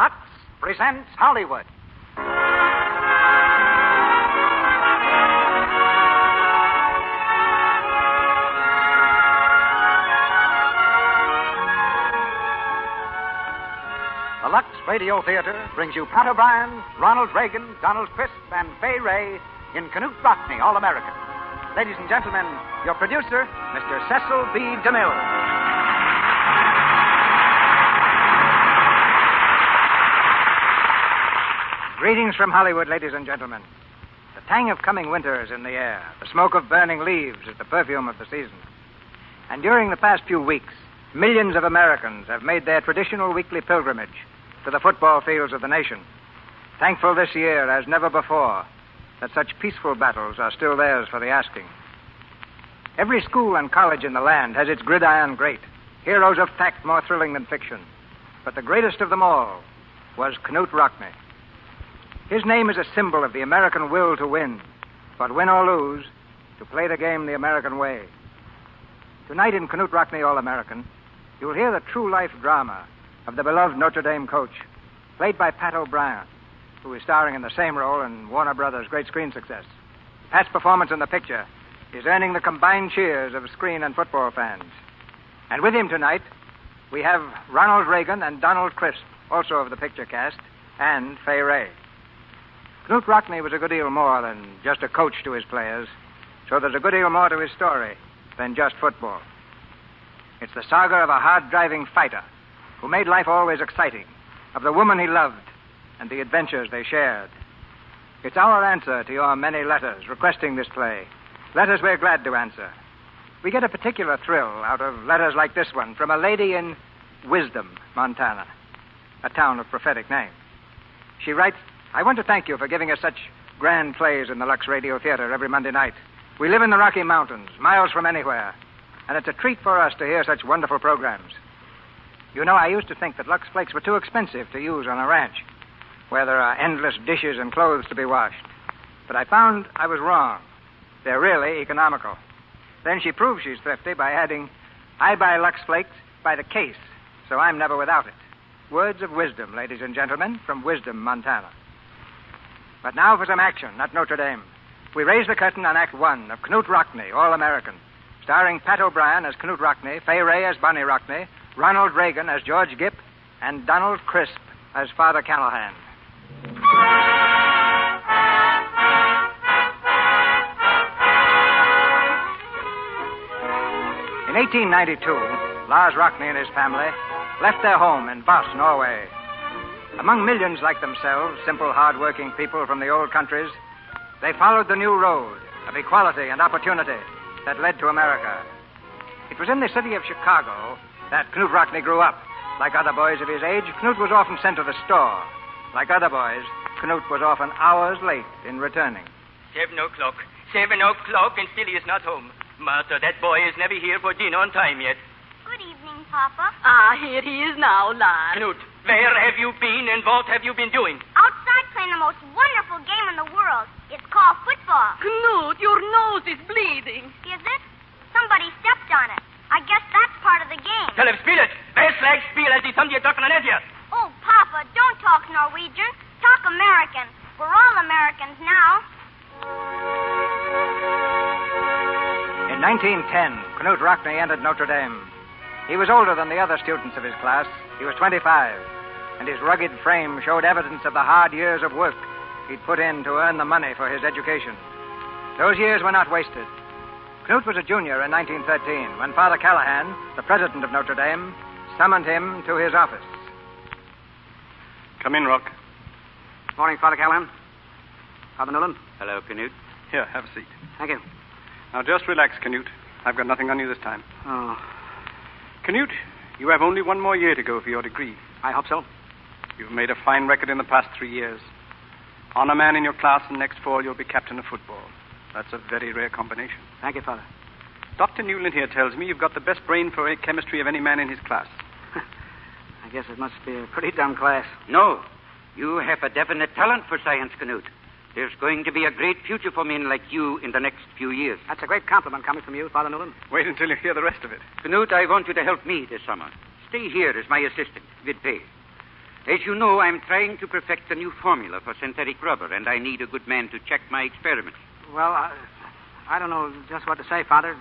Lux presents Hollywood. The Lux Radio Theater brings you Pat O'Brien, Ronald Reagan, Donald Crisp, and Fay Ray in Knute Rockne, All-American. Ladies and gentlemen, your producer, Mr. Cecil B. DeMille. Greetings from Hollywood, ladies and gentlemen. The tang of coming winter is in the air. The smoke of burning leaves is the perfume of the season. And during the past few weeks, millions of Americans have made their traditional weekly pilgrimage to the football fields of the nation. Thankful this year, as never before, that such peaceful battles are still theirs for the asking. Every school and college in the land has its gridiron great, heroes of fact more thrilling than fiction. But the greatest of them all was Knute Rockne. His name is a symbol of the American will to win, but win or lose, to play the game the American way. Tonight in Knute Rockne All-American, you'll hear the true-life drama of the beloved Notre Dame coach, played by Pat O'Brien, who is starring in the same role in Warner Brothers' great screen success. Pat's performance in the picture is earning the combined cheers of screen and football fans. And with him tonight, we have Ronald Reagan and Donald Crisp, also of the picture cast, and Fay Ray. Knute Rockne was a good deal more than just a coach to his players, so there's a good deal more to his story than just football. It's the saga of a hard-driving fighter who made life always exciting, of the woman he loved and the adventures they shared. It's our answer to your many letters requesting this play, letters we're glad to answer. We get a particular thrill out of letters like this one from a lady in Wisdom, Montana, a town of prophetic name. She writes, I want to thank you for giving us such grand plays in the Lux Radio Theater every Monday night. We live in the Rocky Mountains, miles from anywhere, and it's a treat for us to hear such wonderful programs. You know, I used to think that Lux Flakes were too expensive to use on a ranch, where there are endless dishes and clothes to be washed. But I found I was wrong. They're really economical. Then she proves she's thrifty by adding, I buy Lux Flakes by the case, so I'm never without it. Words of wisdom, ladies and gentlemen, from Wisdom, Montana. But now for some action at Notre Dame. We raise the curtain on Act One of Knute Rockne, All-American, starring Pat O'Brien as Knute Rockne, Fay Ray as Bonnie Rockne, Ronald Reagan as George Gipp, and Donald Crisp as Father Callahan. In 1892, Lars Rockne and his family left their home in Voss, Norway. Among millions like themselves, simple, hard-working people from the old countries, they followed the new road of equality and opportunity that led to America. It was in the city of Chicago that Knute Rockne grew up. Like other boys of his age, Knute was often sent to the store. Like other boys, Knute was often hours late in returning. 7 o'clock, and still he is not home. Master, that boy is never here for dinner on time yet. Good evening, Papa. Here he is now, Lars. Knute, where have you been and what have you been doing? Outside playing the most wonderful game in the world. It's called football. Knute, your nose is bleeding. Is it? Somebody stepped on it. I guess that's part of the game. Tell him, spiel it. Westlag, spiel it. Die Sonde talking on India. Oh, Papa, don't talk Norwegian. Talk American. We're all Americans now. In 1910, Knute Rockne entered Notre Dame. He was older than the other students of his class. He was 25, and his rugged frame showed evidence of the hard years of work he'd put in to earn the money for his education. Those years were not wasted. Knute was a junior in 1913 when Father Callahan, the president of Notre Dame, summoned him to his office. Come in, Rock. Morning, Father Callahan. Father Nolan. Hello, Knute. Here, have a seat. Thank you. Now, just relax, Knute. I've got nothing on you this time. Oh, Knute, you have only one more year to go for your degree. I hope so. You've made a fine record in the past 3 years. Honor man in your class, and next fall you'll be captain of football. That's a very rare combination. Thank you, Father. Dr. Newland here tells me you've got the best brain for chemistry of any man in his class. I guess it must be a pretty dumb class. No. You have a definite talent for science, Knute. There's going to be a great future for men like you in the next few years. That's a great compliment coming from you, Father Nolan. Wait until you hear the rest of it. Knute, I want you to help me this summer. Stay here as my assistant with pay. As you know, I'm trying to perfect a new formula for synthetic rubber, and I need a good man to check my experiments. Well, I don't know just what to say, Father.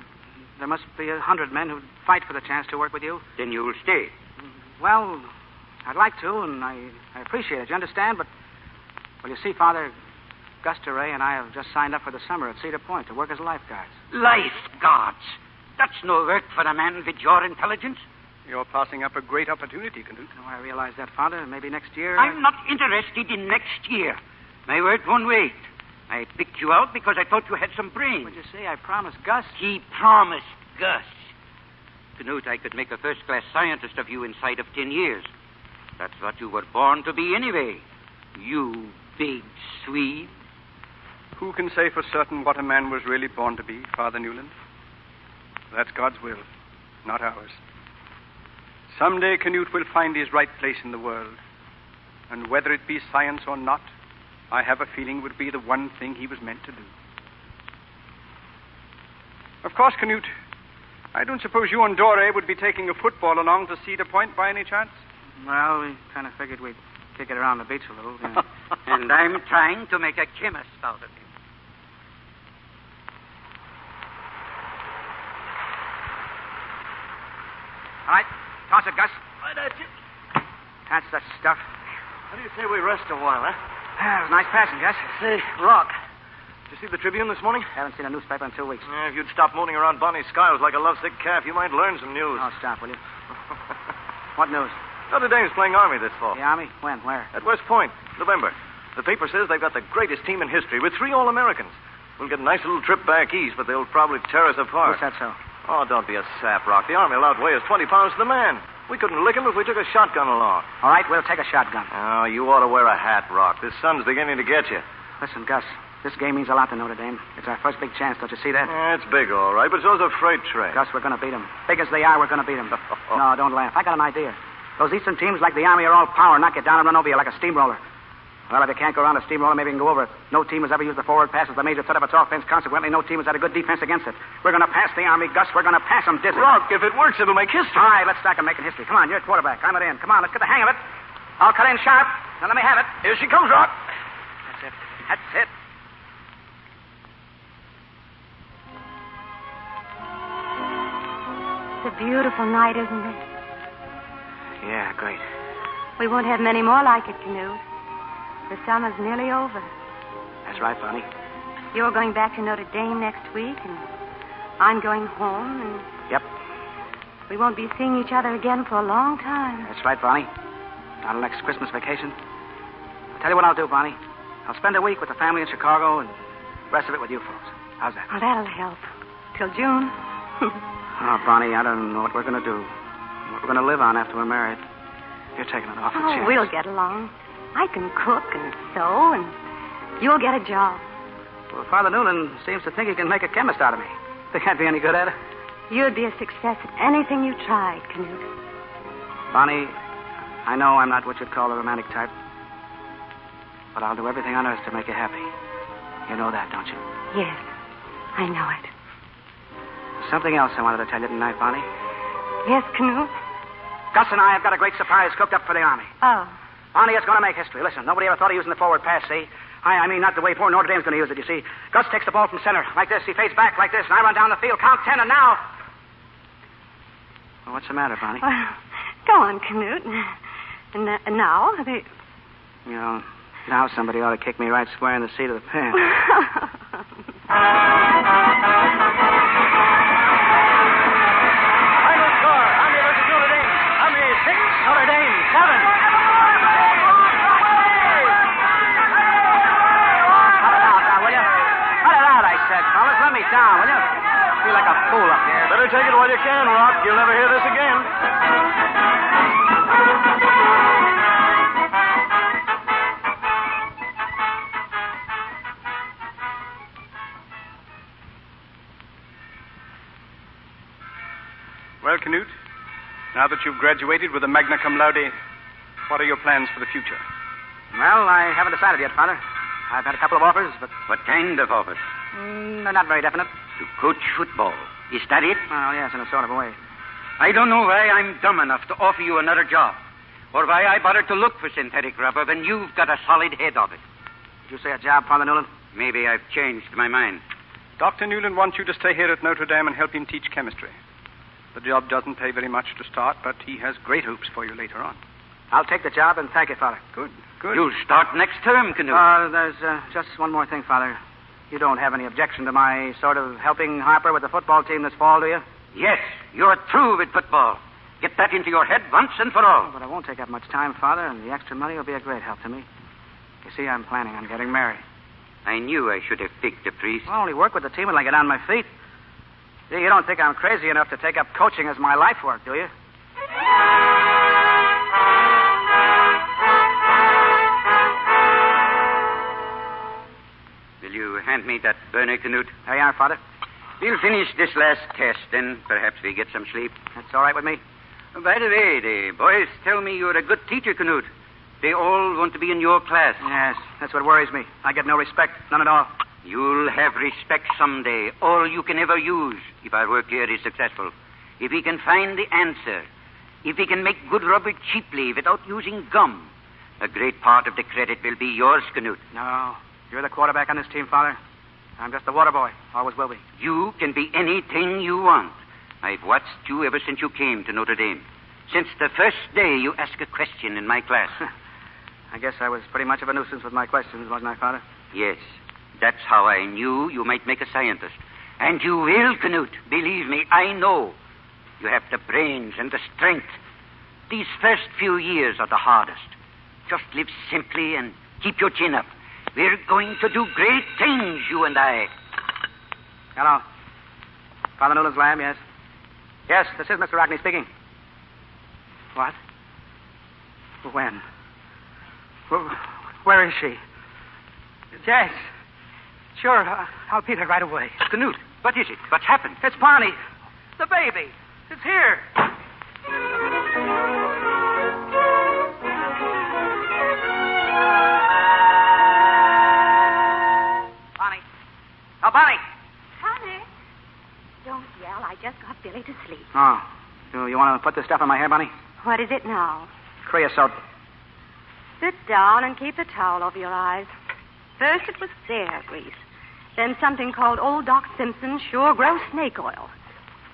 There must be 100 men who'd fight for the chance to work with you. Then you'll stay. Well, I'd like to, and I appreciate it. You understand? But, well, you see, Father, Gus DeRay and I have just signed up for the summer at Cedar Point to work as lifeguards. Lifeguards? That's no work for a man with your intelligence. You're passing up a great opportunity, Canute. Oh, I realize that, Father. Maybe next year... I'm not interested in next year. My word won't wait. I picked you out because I thought you had some brains. What'd you say? I promised Gus. He promised Gus. Canute, I could make a first-class scientist of you inside of 10 years. That's what you were born to be anyway. You big Swede. Who can say for certain what a man was really born to be, Father Newland? That's God's will, not ours. Someday Canute will find his right place in the world. And whether it be science or not, I have a feeling would be the one thing he was meant to do. Of course, Canute, I don't suppose you and Dore would be taking a football along to Cedar Point by any chance? Well, we kind of figured we'd kick it around the beach a little. You know. And I'm trying to make a chemist out of him. All right, toss it, Gus. Why, that's it. That's the stuff. What do you say we rest a while, huh? It was nice passing, Gus. Say, Rock, did you see the Tribune this morning? Haven't seen a newspaper in 2 weeks. If you'd stop mooning around Bonnie Skiles like a lovesick calf, you might learn some news. Oh, stop, will you? What news? Notre Dame's playing Army this fall. The Army? When? Where? At West Point, November. The paper says they've got the greatest team in history with 3 All-Americans. We'll get a nice little trip back east, but they'll probably tear us apart. Who's that so? Oh, don't be a sap, Rock. The Army will outweigh us 20 pounds to the man. We couldn't lick him if we took a shotgun along. All right, we'll take a shotgun. Oh, you ought to wear a hat, Rock. This sun's beginning to get you. Listen, Gus, this game means a lot to Notre Dame. It's our first big chance, don't you see that? It's big, all right, but so's a freight train. Gus, we're going to beat them. Big as they are, we're going to beat them. No, don't laugh. I got an idea. Those eastern teams, like the Army, are all power. Knock you down and run over you like a steamroller. Well, if you can't go around a steamroller, maybe you can go over it. No team has ever used the forward pass as the major threat of its offense. Consequently, no team has had a good defense against it. We're going to pass the Army, Gus. We're going to pass them dizzy. Rock, if it works, it'll make history. All right, let's start making history. Come on, you're quarterback. I'm it in. Come on, let's get the hang of it. I'll cut in sharp. Now let me have it. Here she comes, Rock. That's it. That's it. It's a beautiful night, isn't it? Yeah, great. We won't have many more like it, Canute. The summer's nearly over. That's right, Bonnie. You're going back to Notre Dame next week, and I'm going home, and... Yep. We won't be seeing each other again for a long time. That's right, Bonnie. Not till next Christmas vacation. I'll tell you what I'll do, Bonnie. I'll spend a week with the family in Chicago, and the rest of it with you folks. How's that? Oh, that'll help. Till June. Oh, Bonnie, I don't know what we're going to do. What we're going to live on after we're married. You're taking an awful chance. We'll get along. I can cook and sew, and you'll get a job. Well, Father Newland seems to think he can make a chemist out of me. Think I'd be any good at it? You'd be a success at anything you tried, Canute. Bonnie, I know I'm not what you'd call a romantic type. But I'll do everything on earth to make you happy. You know that, don't you? Yes, I know it. There's something else I wanted to tell you tonight, Bonnie. Yes, Canute? Gus and I have got a great surprise cooked up for the Army. Oh. Bonnie, it's going to make history. Listen, nobody ever thought of using the forward pass, see? I mean, not the way poor Notre Dame's going to use it, you see. Gus takes the ball from center, like this. He fades back like this, and I run down the field, count 10, and now... Well, what's the matter, Bonnie? Well, go on, Canute. And now? You know, now somebody ought to kick me right square in the seat of the pants. Final score, Army versus Notre Dame. Army 6, Notre Dame 7. Let me down, will you? I feel like a fool up here. Better take it while you can, Rock. You'll never hear this again. Well, Canute, now that you've graduated with a magna cum laude, what are your plans for the future? Well, I haven't decided yet, Father. I've had a couple of offers, but... What kind of offers? They're not very definite. To coach football. Is that it? Well, yes, in a sort of a way. I don't know why I'm dumb enough to offer you another job. or why I bothered to look for synthetic rubber when you've got a solid head of it. Did you say a job, Father Newland? Maybe I've changed my mind. Dr. Newland wants you to stay here at Notre Dame and help him teach chemistry. The job doesn't pay very much to start, but he has great hopes for you later on. I'll take the job and thank you, Father. Good, good. You'll start next term, Canute. There's just one more thing, Father. You don't have any objection to my sort of helping Harper with the football team this fall, do you? Yes, you're through with football. Get that into your head once and for all. But it won't take up much time, Father, and the extra money will be a great help to me. You see, I'm planning on getting married. I knew I should have picked a priest. I'll only work with the team until I get on my feet. You don't think I'm crazy enough to take up coaching as my life work, do you? Will you hand me that burner, Canute? There you are, Father. We'll finish this last test, then perhaps we get some sleep. That's all right with me. By the way, the boys tell me you're a good teacher, Canute. They all want to be in your class. Yes, that's what worries me. I get no respect, none at all. You'll have respect someday, all you can ever use, if our work here is successful. If we can find the answer, if we can make good rubber cheaply without using gum, a great part of the credit will be yours, Canute. No, you're the quarterback on this team, Father. I'm just the water boy, always will be. You can be anything you want. I've watched you ever since you came to Notre Dame. Since the first day you asked a question in my class. I guess I was pretty much of a nuisance with my questions, wasn't I, Father? Yes. That's how I knew you might make a scientist. And you will, Canute. Believe me, I know. You have the brains and the strength. These first few years are the hardest. Just live simply and keep your chin up. We're going to do great things, you and I. Hello. Father Newland's lab, yes. Yes, this is Mr. Rockney speaking. What? When? Where is she? Yes. Sure, I'll be there right away. Canute, what is it? What's happened? It's Bonnie. The baby. It's here. Bonnie. Oh, Bonnie. Father, don't yell. I just got Billy to sleep. Oh. You want to put this stuff in my hair, Bonnie? What is it now? Creosote. Sit down and keep the towel over your eyes. First it was bear grease. Then something called Old Doc Simpson's Sure Grow Snake Oil.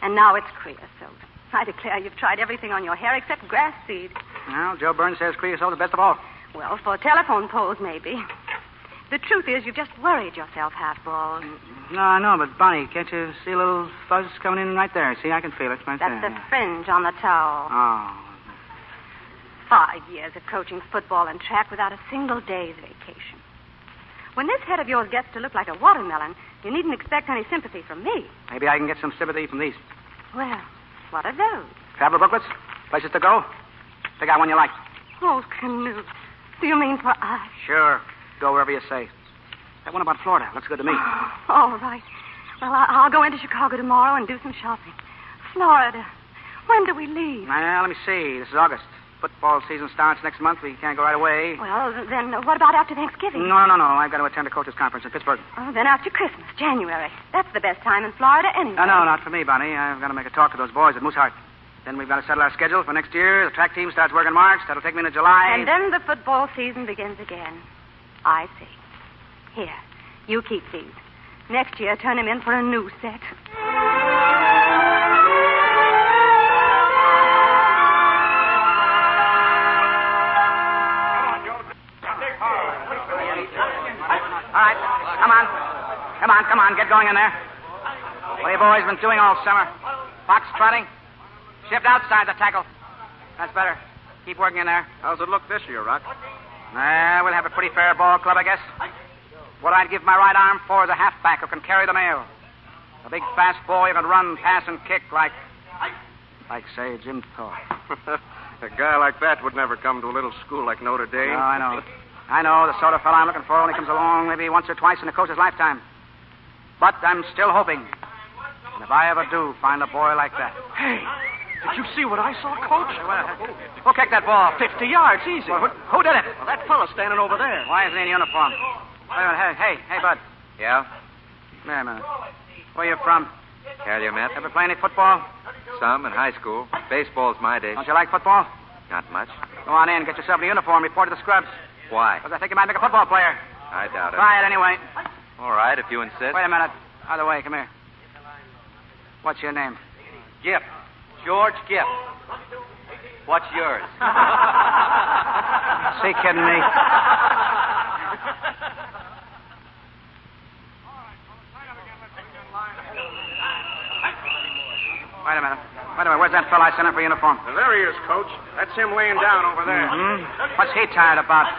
And now it's creosote. I declare you've tried everything on your hair except grass seed. Well, Joe Burns says creosote's the best of all. Well, for telephone poles, maybe. The truth is, you've just worried yourself half-bald. No, I know, but Bonnie, can't you see a little fuzz coming in right there? See, I can feel it right That's there. the fringe on the towel. Oh. 5 years of coaching football and track without a single day's vacation. When this head of yours gets to look like a watermelon, you needn't expect any sympathy from me. Maybe I can get some sympathy from these. Well, what are those? Travel booklets? Places to go? Pick out one you like. Oh, Canute. Do you mean for us? Sure. Go wherever you say. That one about Florida looks good to me. All right. Well, I'll go into Chicago tomorrow and do some shopping. Florida. When do we leave? Well, let me see. This is August. Football season starts next month. We can't go right away. Well, then what about after Thanksgiving? No. I've got to attend a coaches conference in Pittsburgh. Oh, then after Christmas, January. That's the best time in Florida anyway. No, not for me, Bonnie. I've got to make a talk to those boys at Mooseheart. Then we've got to settle our schedule for next year. The track team starts work in March. That'll take me into July. And then the football season begins again. I see. Here, you keep these. Next year, turn him in for a new set. All right, come on, get going in there. What have you boys been doing all summer? Box trotting? Shift outside the tackle. That's better. Keep working in there. How's it look this year, Rock? We'll have a pretty fair ball club, I guess. What I'd give my right arm for is a halfback who can carry the mail. A big, fast boy who can run, pass, and kick like, say, Jim Thorpe. A guy like that would never come to a little school like Notre Dame. No, I know. I know. The sort of fellow I'm looking for only comes along maybe once or twice in a coach's lifetime. But I'm still hoping. And if I ever do find a boy like that. Hey, did you see what I saw, Coach? Who kicked that ball? 50 yards, easy. Well, who did it? Well, that fella standing over there. Why isn't he in uniform? Wait a minute. Hey, Bud. Yeah? Wait a minute. Where you from? Calumet. Ever play any football? Some in high school. Baseball's my day. Don't you like football? Not much. Go on in, get yourself a uniform, report to the scrubs. Why? Because I think you might make a football player. I doubt it. Try it anyway. All right, if you insist. Wait a minute. Other way, come here. What's your name? Gipp. George Gipp. What's yours? See, kidding me. Wait a minute. Where's that fella I sent in for uniform? There he is, Coach. That's him laying down over there. Mm-hmm. What's he tired about?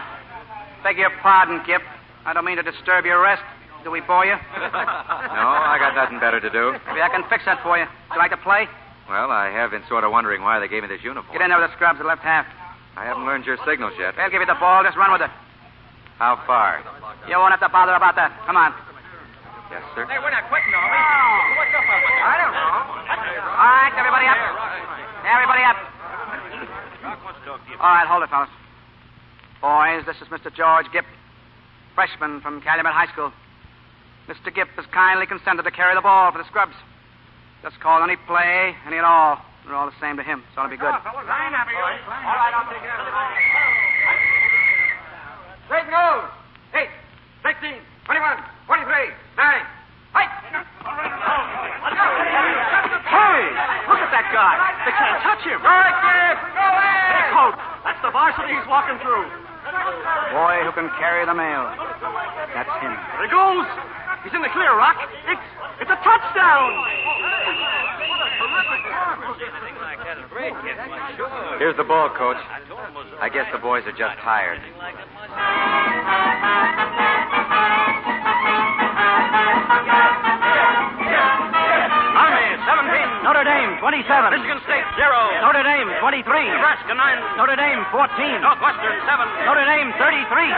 Beg your pardon, Gipp. I don't mean to disturb your rest. Do we bore you? No, I got nothing better to do. Maybe I can fix that for you. Would you like to play? Well, I have been sort of wondering why they gave me this uniform. Get in there with the scrubs, the left half. I haven't learned your signals yet. They'll give you the ball. Just run with it. How far? You won't have to bother about that. Come on. Yes, sir. Hey, we're not quitting, are we? What's up with that? I don't know. All right, everybody up. Everybody up. All right, hold it, fellas. Boys, this is Mr. George Gipp, freshman from Calumet High School. Mr. Gipp has kindly consented to carry the ball for the scrubs. Just call any play, any at all. They're all the same to him, so it'll be good. All right, I'll take care of it. Straight goes. 8, 16, 21, 23, 9. Fight! Hey, look at that guy. They can't touch him. Right, Gipp. Go ahead. Hey, Coach, that's the varsity he's walking through. Boy who can carry the mail. That's him. There he goes. He's in the clear, Rock. It's a touchdown. Here's the ball, Coach. I guess the boys are just tired. Army, 17. Notre Dame, 27. Michigan State, 0. Notre Dame, 23. Nebraska, 9. Notre Dame, 14. Northwestern, 7. Notre Dame, 33.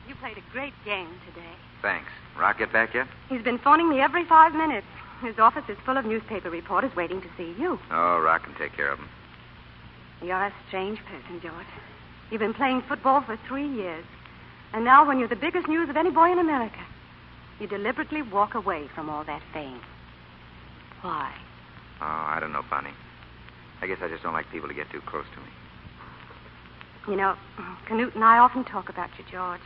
You played a great game today. Thanks. Rock get back yet? He's been phoning me every 5 minutes. His office is full of newspaper reporters waiting to see you. Oh, Rock can take care of him. You're a strange person, George. You've been playing football for 3 years. And now, when you're the biggest news of any boy in America, you deliberately walk away from all that fame. Why? Oh, I don't know, Bonnie. I guess I just don't like people to get too close to me. You know, Canute and I often talk about you, George.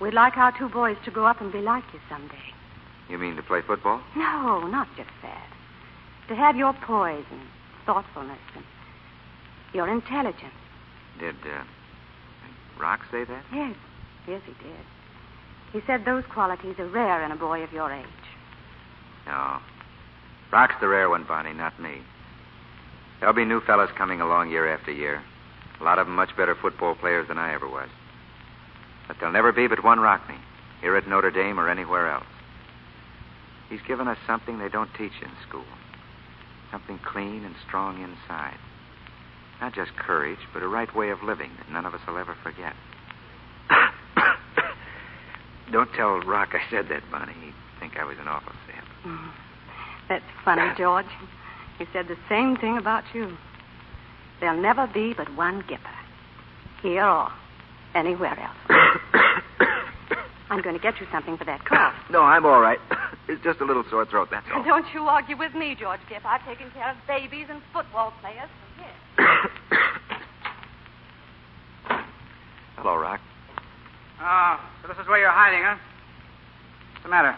We'd like our 2 boys to grow up and be like you someday. You mean to play football? No, not just that. To have your poise and thoughtfulness and your intelligence. Did Rock say that? Yes, he did. He said those qualities are rare in a boy of your age. No. Rock's the rare one, Bonnie, not me. There'll be new fellas coming along year after year. A lot of them much better football players than I ever was. But there'll never be but one Rockney, here at Notre Dame or anywhere else. He's given us something they don't teach in school. Something clean and strong inside. Not just courage, but a right way of living that none of us will ever forget. Don't tell Rock I said that, Bonnie. He'd think I was an awful sap. That's funny, George. He said the same thing about you. There'll never be but one Gipper, here or anywhere else. I'm going to get you something for that cough. No, I'm all right. It's just a little sore throat, that's all. Don't you argue with me, George Gipp. I've taken care of babies and football players for years. Hello, Rock. Oh, so this is where you're hiding, huh? What's the matter?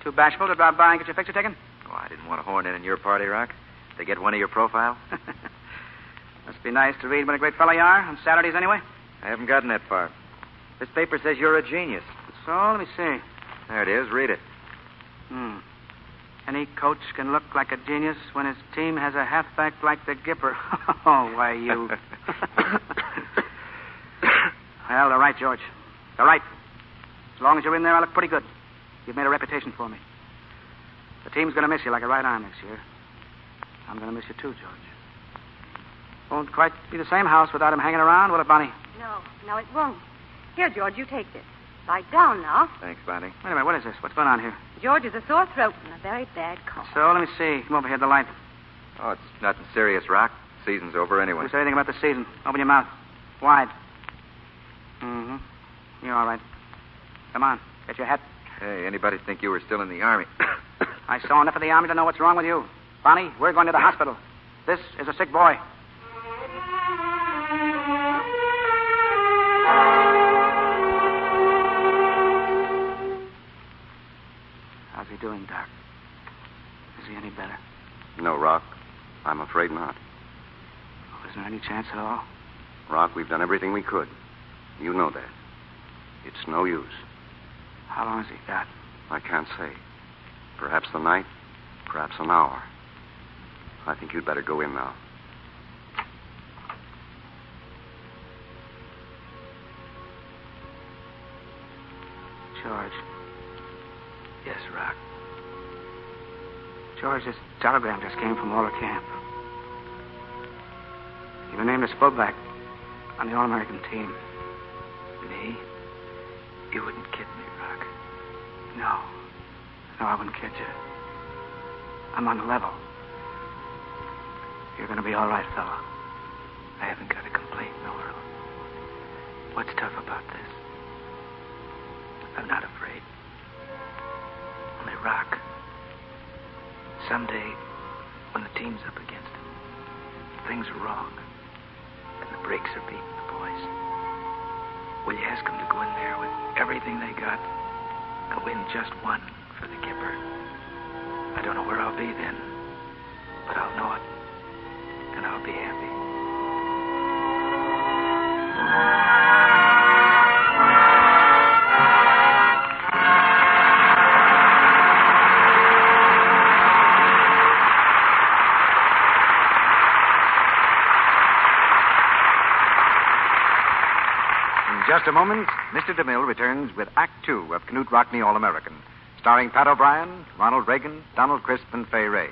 Too bashful to drop by and get your picture taken? Oh, I didn't want to horn in your party, Rock. To get one of your profile. Must be nice to read what a great fellow you are, on Saturdays anyway. I haven't gotten that far. This paper says you're a genius. So, let me see. There it is. Read it. Any coach can look like a genius when his team has a halfback like the Gipper. Oh, why, you... Well, they're right, George. They're right. As long as you're in there, I look pretty good. You've made a reputation for me. The team's going to miss you like a right arm next year. I'm going to miss you too, George. Won't quite be the same house without him hanging around, will it, Bonnie? No, it won't. Here, George, you take this. Lie down now. Thanks, Bonnie. Wait a minute, what is this? What's going on here? George is a sore throat and a very bad cough. So, let me see. Come over here to the light. Oh, it's nothing serious, Rock. Season's over anyway. Who said anything about the season? Open your mouth. Wide. You all right? Come on. Get your hat. Hey, anybody think you were still in the Army? I saw enough of the Army to know what's wrong with you. Bonnie, we're going to the hospital. This is a sick boy. How's he doing, Doc? Is he any better? No, Rock. I'm afraid not. Oh, is there any chance at all? Rock, we've done everything we could. You know that. It's no use. How long has he got? I can't say. Perhaps the night, perhaps an hour. I think you'd better go in now. George. Yes, Rock. George, this telegram just came from Waller Camp. You've been named as fullback on the All-American team. Me? You wouldn't kid me, Rock. No. No, I wouldn't kid you. I'm on the level. You're going to be all right, fella. I haven't got a complaint, no, Earl. What's tough about this? I'm not afraid. Only Rock. Someday, when the team's up against it, things are wrong, and the brakes are beating the boys. Will you ask them to go in there with everything they got and win just one for the Kipper? I don't know where I'll be then, but I'll know it, and I'll be happy. In just a moment, Mr. DeMille returns with Act Two of Knute Rockne All-American, starring Pat O'Brien, Ronald Reagan, Donald Crisp, and Fay Ray.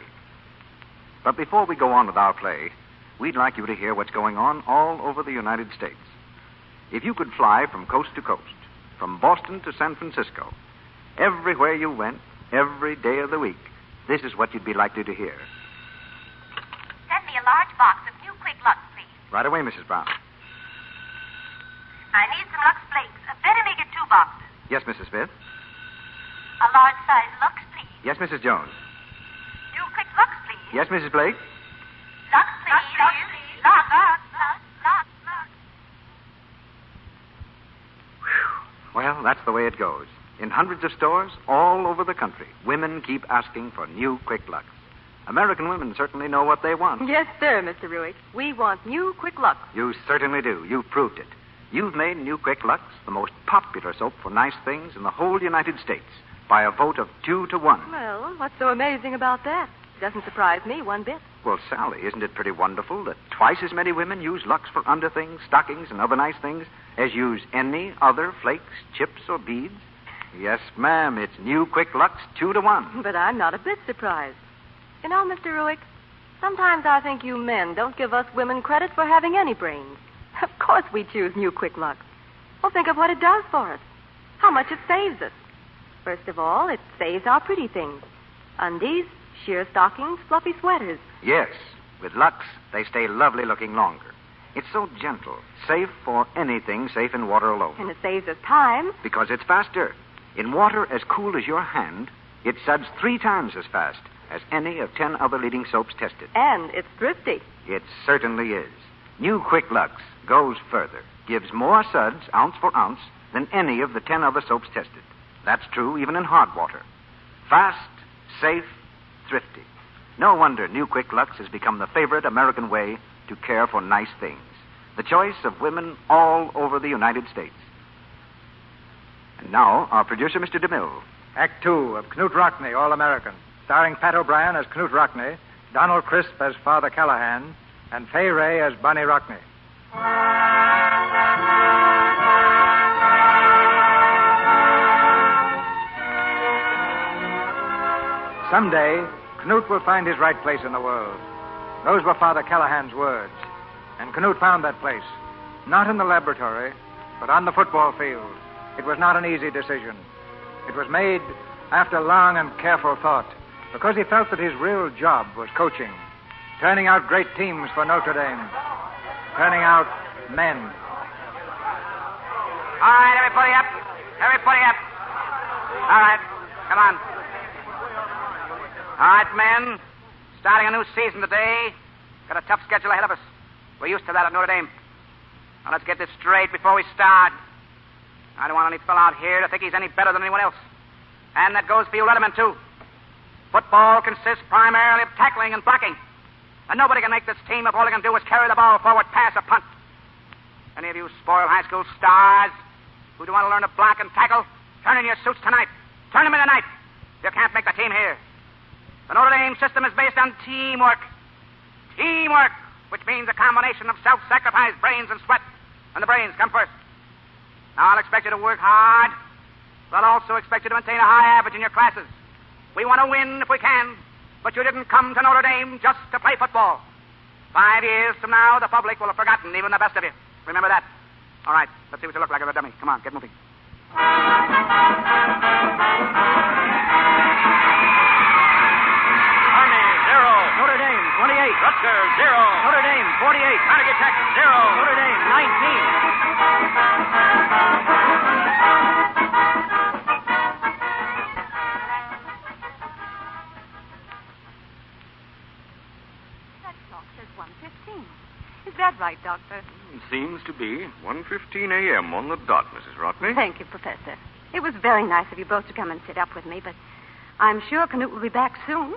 But before we go on with our play, we'd like you to hear what's going on all over the United States. If you could fly from coast to coast, from Boston to San Francisco, everywhere you went, every day of the week, this is what you'd be likely to hear. Send me a large box of new Quick Lux, please. Right away, Mrs. Brown. I need some Lux Flakes. Better make it 2 boxes. Yes, Mrs. Smith. A large size Lux, please. Yes, Mrs. Jones. New Quick Lux, please. Yes, Mrs. Blake. Lux, please. Lux, please. Lux, Lux, Lux, Lux. Well, that's the way it goes. In hundreds of stores all over the country, women keep asking for new Quick Lux. American women certainly know what they want. Yes, sir, Mr. Ruick. We want new Quick Lux. You certainly do. You've proved it. You've made new Quick Lux the most popular soap for nice things in the whole United States by a vote of 2 to 1. Well, what's so amazing about that? Doesn't surprise me one bit. Well, Sally, isn't it pretty wonderful that twice as many women use Lux for underthings, stockings, and other nice things as use any other flakes, chips, or beads? Yes, ma'am, it's new Quick Lux 2 to 1. But I'm not a bit surprised. You know, Mr. Ruick, sometimes I think you men don't give us women credit for having any brains. Of course we choose new Quick Lux. Well, think of what it does for us. How much it saves us. First of all, it saves our pretty things. Undies, sheer stockings, fluffy sweaters. Yes, with Lux, they stay lovely looking longer. It's so gentle, safe for anything safe in water alone. And it saves us time. Because it's faster. In water as cool as your hand, it suds 3 times as fast as any of 10 other leading soaps tested. And it's thrifty. It certainly is. New Quick Lux goes further, gives more suds, ounce for ounce, than any of the 10 other soaps tested. That's true even in hard water. Fast, safe, thrifty. No wonder New Quick Lux has become the favorite American way to care for nice things. The choice of women all over the United States. And now, our producer, Mr. DeMille. Act Two of Knute Rockne All-American, starring Pat O'Brien as Knute Rockne, Donald Crisp as Father Callahan, and Fay Ray as Bunny Rockne. Someday, Knute will find his right place in the world. Those were Father Callahan's words. And Knute found that place. Not in the laboratory, but on the football field. It was not an easy decision. It was made after long and careful thought, because he felt that his real job was coaching, turning out great teams for Notre Dame, turning out men. All right, everybody up. Everybody up. All right, come on. All right, men. Starting a new season today. Got a tough schedule ahead of us. We're used to that at Notre Dame. Now, let's get this straight before we start. I don't want any fellow out here to think he's any better than anyone else. And that goes for you Letterman, too. Football consists primarily of tackling and blocking. And nobody can make this team if all they can do is carry the ball forward, pass, or punt. Any of you spoiled high school stars who do want to learn to block and tackle, turn in your suits tonight. Turn them in tonight. You can't make the team here. The Notre Dame system is based on teamwork. Teamwork, which means a combination of self-sacrifice, brains, and sweat. And the brains come first. Now, I'll expect you to work hard, but I'll also expect you to maintain a high average in your classes. We want to win if we can, but you didn't come to Notre Dame just to play football. 5 years from now, the public will have forgotten even the best of you. Remember that. All right, let's see what you look like as a dummy. Come on, get moving. Army, 0. Notre Dame, 28. Rutgers, 0. Notre Dame, 48. Carnegie Tech, 0. Notre Dame, 19. That clock says 1:15. Is that right, Doctor? Seems to be 1:15 a.m. on the dot, Mrs. Rockney. Thank you, Professor. It was very nice of you both to come and sit up with me, but I'm sure Canute will be back soon.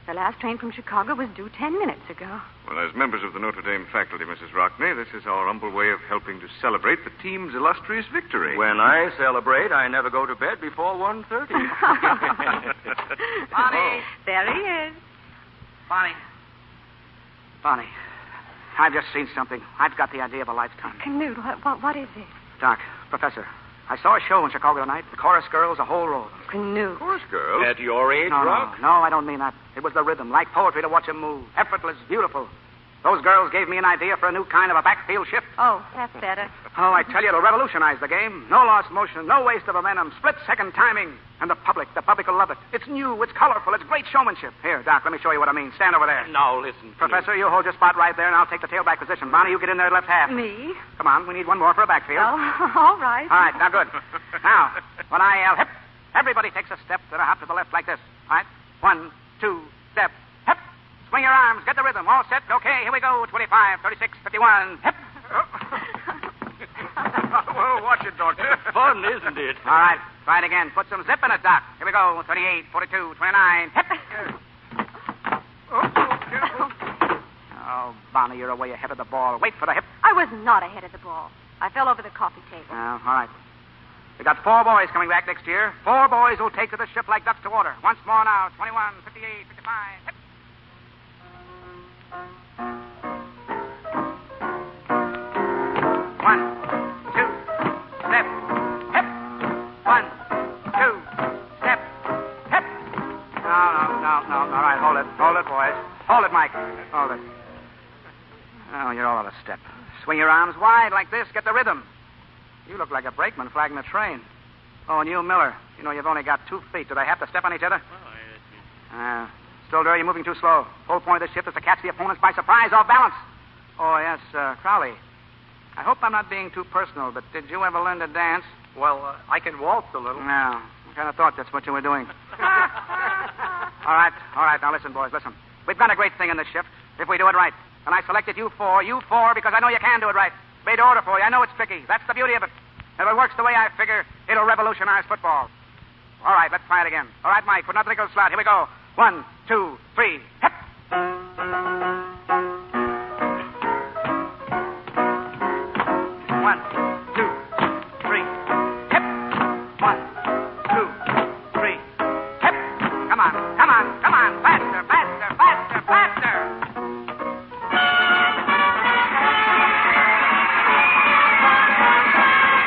The last train from Chicago was due 10 minutes ago. Well, as members of the Notre Dame faculty, Mrs. Rockney, this is our humble way of helping to celebrate the team's illustrious victory. When I celebrate, I never go to bed before 1:30. Bonnie. There he is. Bonnie. Bonnie. I've just seen something. I've got the idea of a lifetime. Canute, what is it? Doc, Professor, I saw a show in Chicago tonight. The chorus girls, a whole row of them. Canute. Chorus girls? At your age, Rock? No, I don't mean that. It was the rhythm, like poetry to watch them move. Effortless, beautiful. Those girls gave me an idea for a new kind of a backfield shift. Oh, that's better. Oh, I tell you, it'll revolutionize the game. No lost motion, no waste of momentum, split-second timing. And the public will love it. It's new, it's colorful, it's great showmanship. Here, Doc, let me show you what I mean. Stand over there. Now, listen. Professor, you hold your spot right there, and I'll take the tailback position. Bonnie, you get in there left half. Me? Come on, we need one more for a backfield. Oh, all right. All right, now good. Now, when I yell hip, everybody takes a step, then a hop to the left like this. All right? 1, 2, step, hip. Swing your arms, get the rhythm. All set? Okay, here we go. 25, 36, 51, hip. Well, watch it, Doctor. Fun, isn't it? All right, try it again. Put some zip in it, Doc. Here we go. 38, 42, 29, hip. Oh, Bonnie, you're way ahead of the ball. Wait for the hip. I was not ahead of the ball. I fell over the coffee table. All right. We got 4 boys coming back next year. 4 boys who'll take to the ship like ducks to water. Once more now. 21, 58, 55, hip. 1, 2, step, hip. 1, 2, step, hip. No. All right, hold it, boys. Hold it, Mike. Hold it. Oh, you're all out of step. Swing your arms wide like this. Get the rhythm. You look like a brakeman flagging a train. Oh, and you, Miller. You know you've only got 2 feet. Do they have to step on each other? Stilder, you're moving too slow. Whole point of this shift is to catch the opponents by surprise, off balance. Oh, yes, Crowley. I hope I'm not being too personal, but did you ever learn to dance? Well, I can waltz a little. No. I kind of thought that's what you were doing. All right. Now listen, boys, listen. We've got a great thing in this shift, if we do it right. And I selected you four, because I know you can do it right. Made to order for you. I know it's tricky. That's the beauty of it. If it works the way I figure, it'll revolutionize football. All right, let's try it again. All right, Mike, put another nickel slot. Here we go. 1, 2, 3, hip. 1, 2, 3, hip. 1, 2, 3, hip. Come on. Faster.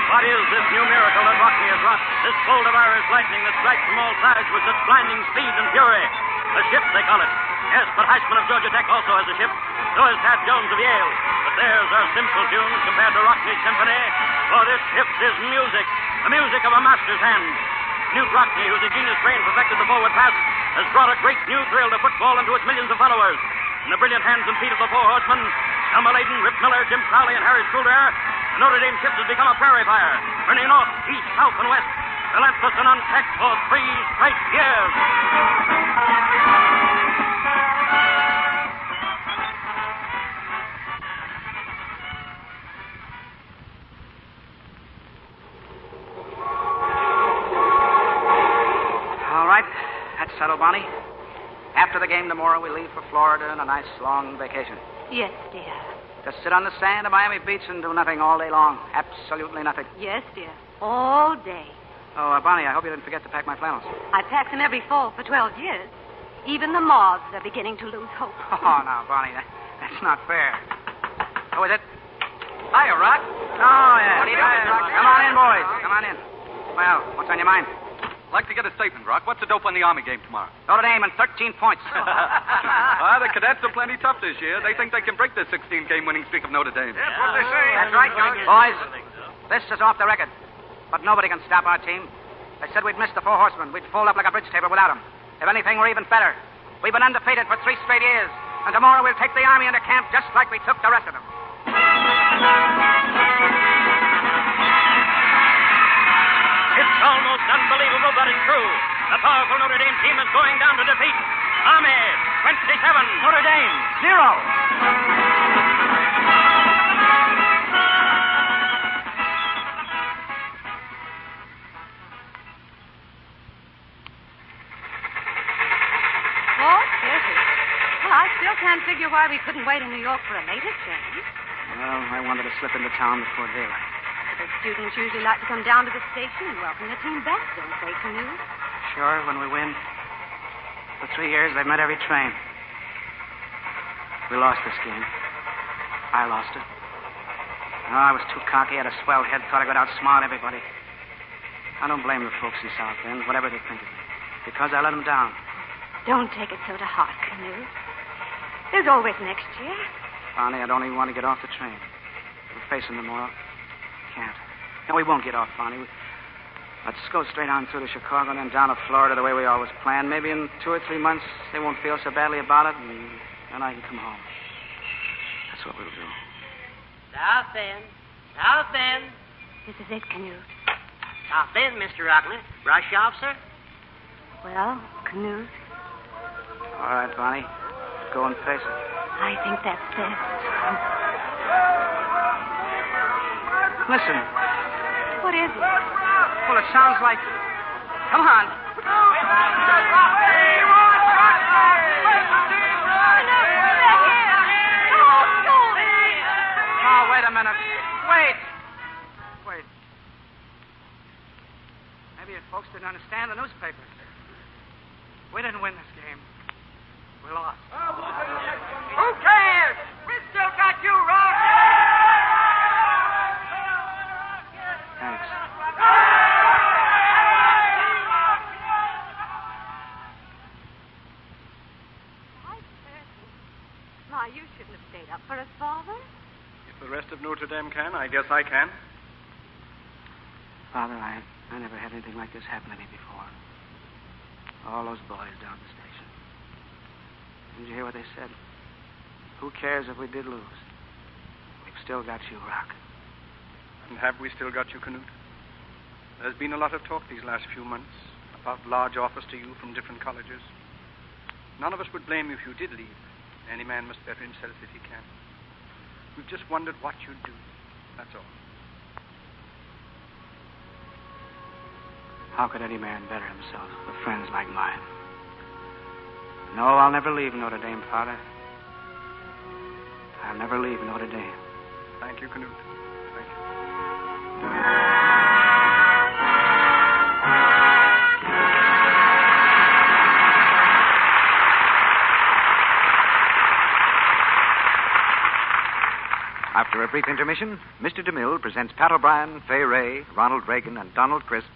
What is this new miracle that Rockney has wrought? This bolt of Irish lightning that strikes from all sides with such blinding speed and fury. A ship, they call it. Yes, but Heisman of Georgia Tech also has a ship. So has Tad Jones of Yale. But theirs are simple tunes compared to Rockney's symphony. For this ship is music. The music of a master's hand. Knute Rockney, whose ingenious brain perfected the forward pass, has brought a great new thrill to football and to its millions of followers. In the brilliant hands and feet of the 4 horsemen, Elmer Layden, Rip Miller, Jim Crowley, and Harry Schuldere, Notre Dame ship has become a prairie fire, burning north, east, south, and west, relentless and unchecked for 3 straight years. All right. That's settled, Bonnie. After the game tomorrow, we leave for Florida on a nice long vacation. Yes, dear. Just sit on the sand of Miami Beach and do nothing all day long. Absolutely nothing. Yes, dear. All day. Oh, Bonnie, I hope you didn't forget to pack my flannels. I packed them every fall for 12 years. Even the moths are beginning to lose hope. Oh, now, Bonnie, that's not fair. Who is it? Hiya, Rock. Oh, yeah. What are you doing, Rock? Come on in, boys. Come on in. Well, what's on your mind? I'd like to get a statement, Rock. What's the dope on the Army game tomorrow? Notre Dame and 13 points. The cadets are plenty tough this year. They think they can break the 16-game winning streak of Notre Dame. That's what they say. That's right, boys. This is off the record. But nobody can stop our team. They said we'd miss the 4 horsemen. We'd fold up like a bridge table without them. If anything, we're even better. We've been undefeated for 3 straight years. And tomorrow we'll take the Army into camp just like we took the rest of them. It's almost unbelievable, but it's true. The powerful Notre Dame team is going down to defeat. Army, 27. Notre Dame, 0. Oh, pity. Well, I still can't figure why we couldn't wait in New York for a later train. Well, I wanted to slip into town before daylight. The students usually like to come down to the station and welcome the team back, don't they, Canoe? Sure, when we win. For 3 years, they've met every train. We lost this game. I lost it. No, I was too cocky, had a swell head, thought I could outsmart everybody. I don't blame the folks in South Bend, whatever they think of me, because I let them down. Don't take it so to heart, Canoe. There's always next year. Bonnie, I don't even want to get off the train. We're facing tomorrow. Can't. No, we won't get off, Bonnie. Let's go straight on through to Chicago and then down to Florida the way we always planned. Maybe in 2 or 3 months they won't feel so badly about it, and then I can come home. That's what we'll do. South Bend. South Bend. This is it, Canoe. South Bend, Mr. Rockner. Rush off, sir? Well, Canoe, All right, Bonnie. Go and face it. I think that's best. Listen. What is it? Well, it sounds like... Come on. Oh, wait a minute. Wait. Maybe you folks didn't understand the newspapers. We didn't win this game. We lost. Who cares? We still got you, Rock. Thanks. Ma, you shouldn't have stayed up for us, Father. If the rest of Notre Dame can, I guess I can. Father, I never had anything like this happen to me before. All those boys down at the station. Didn't you hear what they said? Who cares if we did lose? We've still got you, Rock. And have we still got you, Canute? There's been a lot of talk these last few months about large offers to you from different colleges. None of us would blame you if you did leave. Any man must better himself if he can. We've just wondered what you'd do. That's all. How could any man better himself with friends like mine? No, I'll never leave Notre Dame, Father. I'll never leave Notre Dame. Thank you, Canute. Thank you. After a brief intermission, Mr. DeMille presents Pat O'Brien, Fay Ray, Ronald Reagan, and Donald Crisp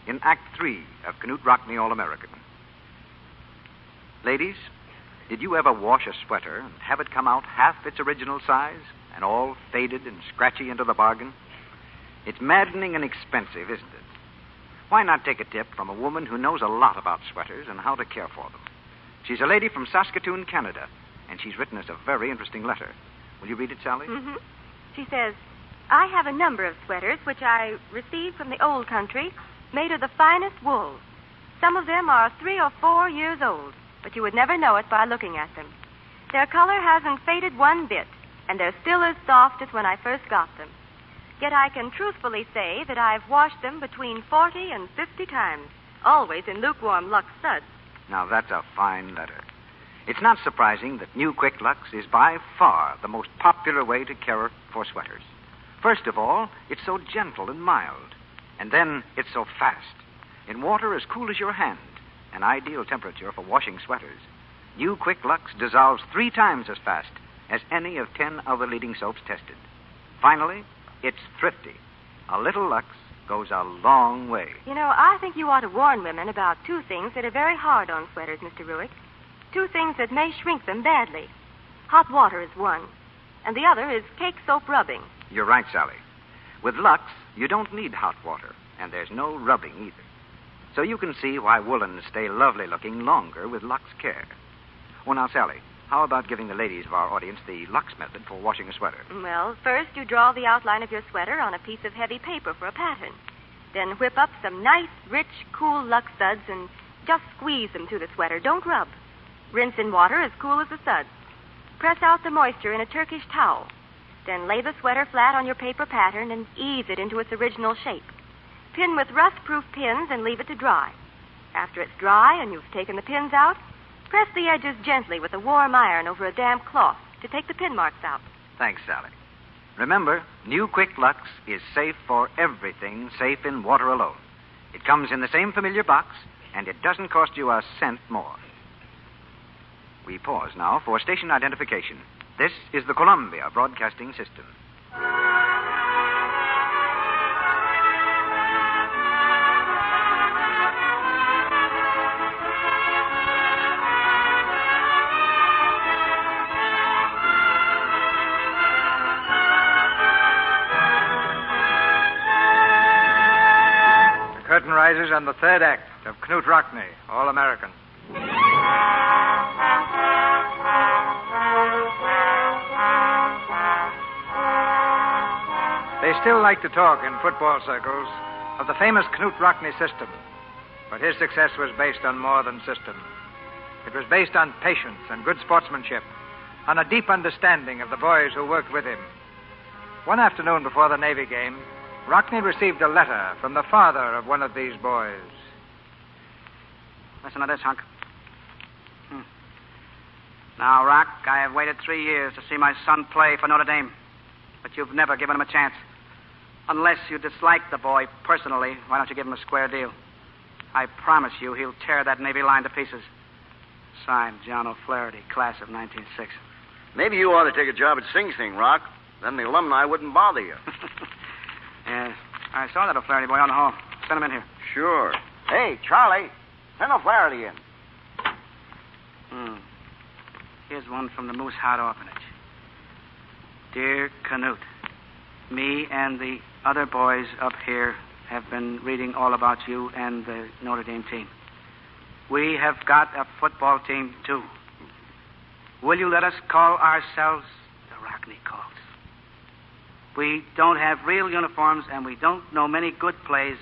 in Act 3 of Canute Rockney All-American. Ladies, did you ever wash a sweater and have it come out half its original size and all faded and scratchy into the bargain? It's maddening and expensive, isn't it? Why not take a tip from a woman who knows a lot about sweaters and how to care for them? She's a lady from Saskatoon, Canada, and she's written us a very interesting letter. Will you read it, Sally? Mm-hmm. She says, I have a number of sweaters which I received from the old country, made of the finest wool. Some of them are 3 or 4 years old, but you would never know it by looking at them. Their color hasn't faded one bit, and they're still as soft as when I first got them. Yet I can truthfully say that I've washed them between 40 and 50 times, always in lukewarm Lux suds. Now, that's a fine letter. It's not surprising that New Quick Lux is by far the most popular way to care for sweaters. First of all, it's so gentle and mild. And then it's so fast. In water as cool as your hand, an ideal temperature for washing sweaters. New Quick Lux dissolves 3 times as fast as any of 10 other leading soaps tested. Finally, it's thrifty. A little Lux goes a long way. You know, I think you ought to warn women about 2 things that are very hard on sweaters, Mr. Ruick. 2 things that may shrink them badly. Hot water is one, and the other is cake soap rubbing. You're right, Sally. With Lux, you don't need hot water, and there's no rubbing either. So you can see why woolens stay lovely looking longer with Lux Care. Well, now, Sally, how about giving the ladies of our audience the Lux method for washing a sweater? Well, first you draw the outline of your sweater on a piece of heavy paper for a pattern. Then whip up some nice, rich, cool Lux suds and just squeeze them through the sweater. Don't rub. Rinse in water as cool as the suds. Press out the moisture in a Turkish towel. Then lay the sweater flat on your paper pattern and ease it into its original shape. Pin with rust-proof pins and leave it to dry. After it's dry and you've taken the pins out, press the edges gently with a warm iron over a damp cloth to take the pin marks out. Thanks, Sally. Remember, New Quick Lux is safe for everything, safe in water alone. It comes in the same familiar box, and it doesn't cost you a cent more. We pause now for station identification. This is the Columbia Broadcasting System. The curtain rises on the 3rd act of Knut Rockne, All-American. They still like to talk in football circles of the famous Knut Rockne system. But his success was based on more than system. It was based on patience and good sportsmanship, on a deep understanding of the boys who worked with him. One afternoon before the Navy game, Rockne received a letter from the father of one of these boys. Listen to this, Hunk. Now, Rock, I have waited 3 years to see my son play for Notre Dame, but you've never given him a chance. Unless you dislike the boy personally, why don't you give him a square deal? I promise you he'll tear that Navy line to pieces. Signed, John O'Flaherty, class of 1906. Maybe you ought to take a job at Sing Sing, Rock. Then the alumni wouldn't bother you. Yes, I saw that O'Flaherty boy on the hall. Send him in here. Sure. Hey, Charlie, send O'Flaherty in. Here's one from the Moose Heart Orphanage. Dear Canute, me and the other boys up here have been reading all about you and the Notre Dame team. We have got a football team, too. Will you let us call ourselves the Rockne Colts? We don't have real uniforms, and we don't know many good plays,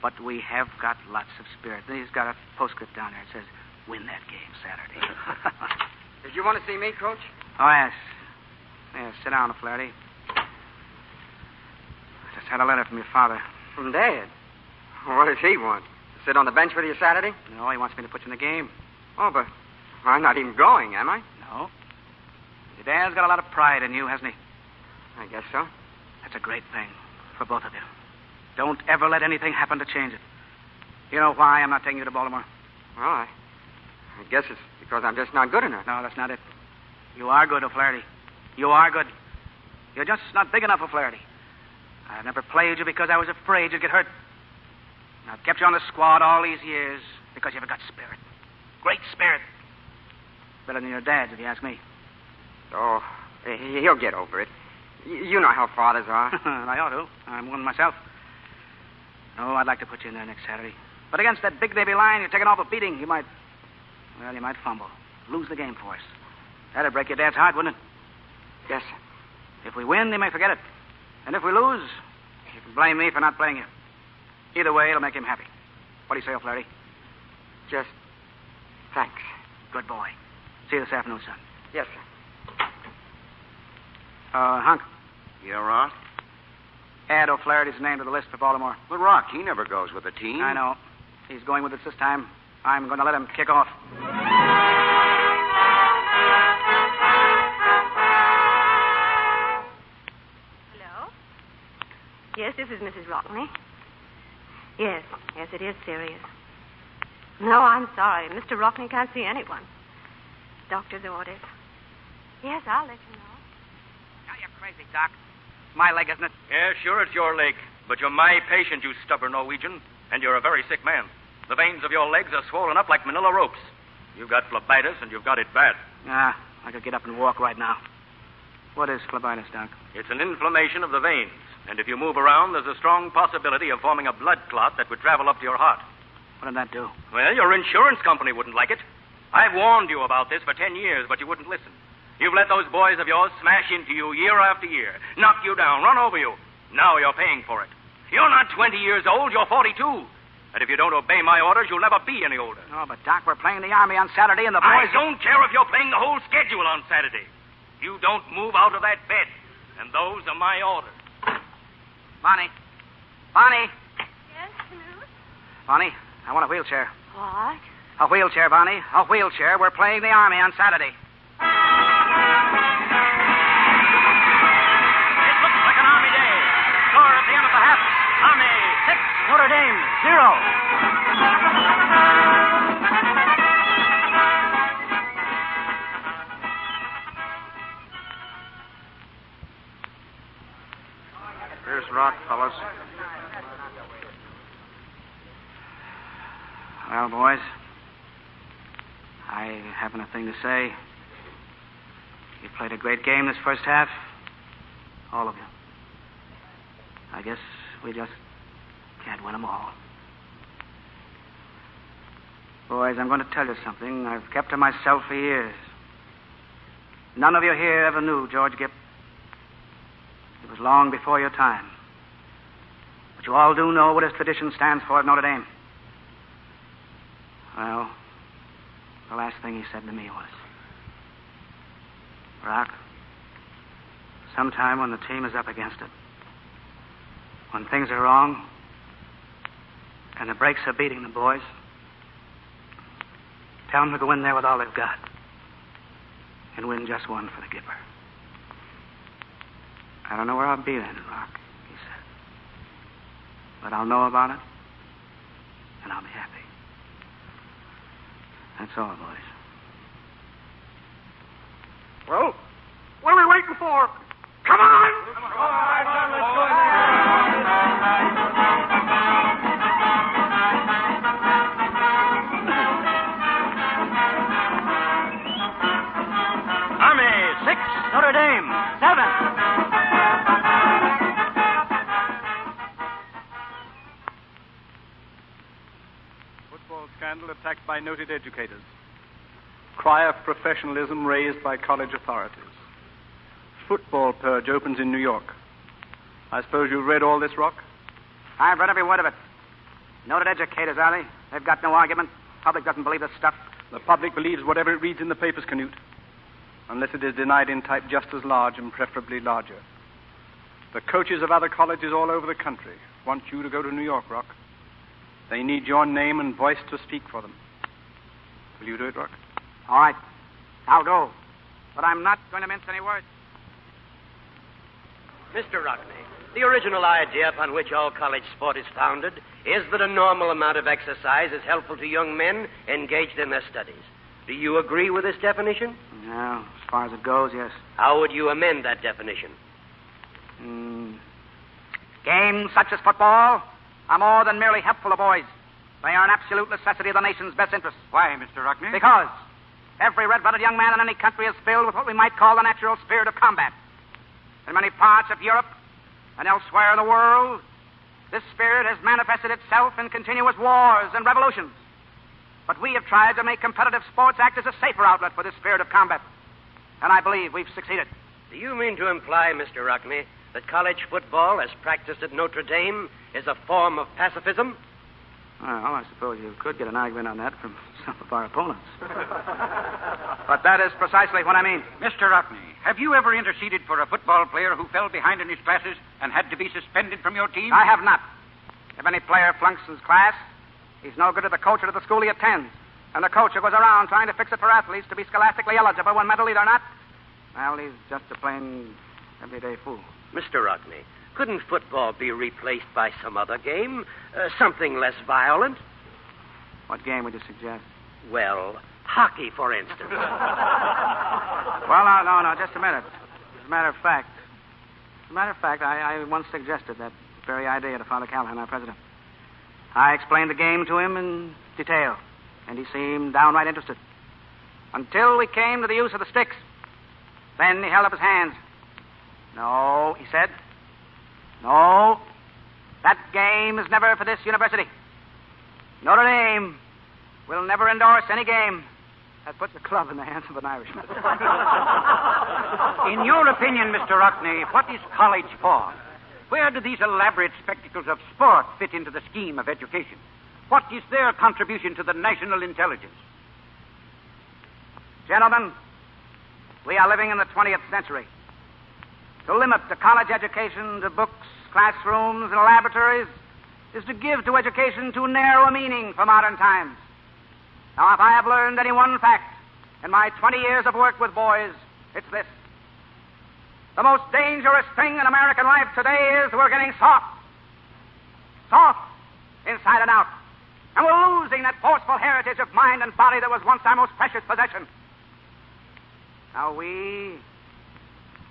but we have got lots of spirit. He's got a postscript down there. It says, win that game Saturday. Did you want to see me, Coach? Oh, yes. Yes, sit down, O'Flaherty. I just had a letter from your father. From Dad? What does he want? To sit on the bench with you Saturday? No, he wants me to put you in the game. Oh, but I'm not even going, am I? No. Your dad's got a lot of pride in you, hasn't he? I guess so. That's a great thing for both of you. Don't ever let anything happen to change it. You know why I'm not taking you to Baltimore? Well, I guess it's because I'm just not good enough. No, that's not it. You are good, O'Flaherty. You are good. You're just not big enough, O'Flaherty. I've never played you because I was afraid you'd get hurt. And I've kept you on the squad all these years because you've got spirit. Great spirit. Better than your dad's, if you ask me. Oh, he'll get over it. You know how fathers are. I ought to. I'm one myself. No, I'd like to put you in there next Saturday. But against that big Navy line, you're taking off a beating. You might fumble. Lose the game for us. That'd break your dad's heart, wouldn't it? Yes. If we win, they may forget it. And if we lose, you can blame me for not playing you. Either way, it'll make him happy. What do you say, O'Flaherty? Just thanks. Good boy. See you this afternoon, son. Yes, sir. Hunk, Yeah, Rock? add O'Flaherty's name to the list for Baltimore. But, Rock, he never goes with the team. I know. He's going with us this time. I'm going to let him kick off. Hello? Yes, this is Mrs. Rockney. Yes, it is serious. No, I'm sorry. Mr. Rockney can't see anyone. Doctor's orders. Yes, I'll let you know. Now you're crazy, Doc. My leg, isn't it? Yeah, sure, it's your leg. But you're my patient, you stubborn Norwegian. And you're a very sick man. The veins of your legs are swollen up like manila ropes. You've got phlebitis, and you've got it bad. I could get up and walk right now. What is phlebitis, Doc? It's an inflammation of the veins. And if you move around, there's a strong possibility of forming a blood clot that would travel up to your heart. What did that do? Well, your insurance company wouldn't like it. I've warned you about this for 10 years, but you wouldn't listen. You've let those boys of yours smash into you year after year, knock you down, run over you. Now you're paying for it. You're not 20 years old, you're 42. And if you don't obey my orders, you'll never be any older. Oh, but, Doc, we're playing the Army on Saturday, and the boys... I don't care if you're playing the whole schedule on Saturday. You don't move out of that bed. And those are my orders. Bonnie. Bonnie. Yes, Knut? Bonnie, I want a wheelchair. What? A wheelchair, Bonnie. A wheelchair. We're playing the Army on Saturday. It looks like an Army day. Score at the end of the half. Army 6, Notre Dame 0. Here's Rock, fellas. Well, boys, I haven't a thing to say. You played a great game this first half. All of you. I guess we just can't win them all. Boys, I'm going to tell you something I've kept to myself for years. None of you here ever knew George Gipp. It was long before your time. But you all do know what his tradition stands for at Notre Dame. Well, the last thing he said to me was, Rock, sometime when the team is up against it, when things are wrong, and the brakes are beating the boys, tell them to go in there with all they've got and win just one for the Gipper. I don't know where I'll be then, Rock, he said. But I'll know about it, and I'll be happy. That's all, boys. Well, what are we waiting for? Come on! Army 6, Notre Dame 7. Football scandal attacked by noted educators. Cry of professionalism raised by college authorities. Football purge opens in New York. I suppose you've read all this, Rock? I've read every word of it. Noted educators, are they? They've got no argument. Public doesn't believe this stuff. The public believes whatever it reads in the papers, Canute, unless it is denied in type just as large and preferably larger. The coaches of other colleges all over the country want you to go to New York, Rock. They need your name and voice to speak for them. Will you do it, Rock? All right. I'll go. But I'm not going to mince any words. Mr. Rockney, the original idea upon which all college sport is founded is that a normal amount of exercise is helpful to young men engaged in their studies. Do you agree with this definition? No, as far as it goes, yes. How would you amend that definition? Games such as football are more than merely helpful to boys. They are an absolute necessity of the nation's best interests. Why, Mr. Rockney? Because every red-blooded young man in any country is filled with what we might call the natural spirit of combat. In many parts of Europe and elsewhere in the world, this spirit has manifested itself in continuous wars and revolutions. But we have tried to make competitive sports act as a safer outlet for this spirit of combat. And I believe we've succeeded. Do you mean to imply, Mr. Rockney, that college football, as practiced at Notre Dame, is a form of pacifism? Well, I suppose you could get an argument on that from some of our opponents. But that is precisely what I mean. Mr. Rockney, have you ever interceded for a football player who fell behind in his classes and had to be suspended from your team? I have not. If any player flunks his class, he's no good to the coach or to the school he attends. And the coach who goes around trying to fix it for athletes to be scholastically eligible when mentally they're not, well, he's just a plain everyday fool. Mr. Rockney, couldn't football be replaced by some other game? Something less violent? What game would you suggest? Well, hockey, for instance. Well, no, just a minute. As a matter of fact, I once suggested that very idea to Father Callahan, our president. I explained the game to him in detail, and he seemed downright interested. Until we came to the use of the sticks. Then he held up his hands. No, he said. No, that game is never for this university. Notre Dame will never endorse any game that puts a club in the hands of an Irishman. In your opinion, Mr. Rockney, what is college for? Where do these elaborate spectacles of sport fit into the scheme of education? What is their contribution to the national intelligence? Gentlemen, we are living in the 20th century. To limit the college education to books, classrooms, and laboratories is to give to education too narrow a meaning for modern times. Now, if I have learned any one fact in my 20 years of work with boys, it's this. The most dangerous thing in American life today is we're getting soft. Soft, inside and out. And we're losing that forceful heritage of mind and body that was once our most precious possession. Now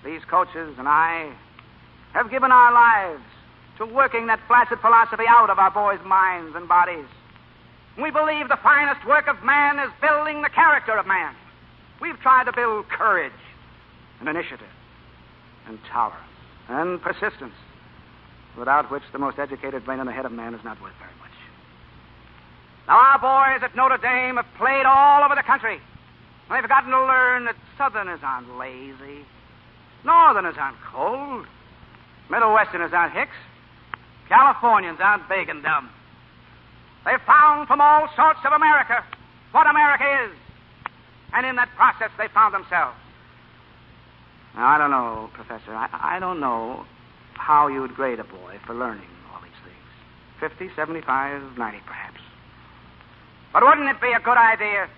these coaches and I, have given our lives to working that placid philosophy out of our boys' minds and bodies. We believe the finest work of man is building the character of man. We've tried to build courage and initiative and tolerance and persistence, without which the most educated brain in the head of man is not worth very much. Now, our boys at Notre Dame have played all over the country. They've gotten to learn that Southerners aren't lazy. Northerners aren't cold. Middle Westerners aren't hicks. Californians aren't big and dumb. They've found from all sorts of America what America is. And in that process, they found themselves. Now, I don't know, Professor. I don't know how you would grade a boy for learning all these things. 50, 75, 90, perhaps. But wouldn't it be a good idea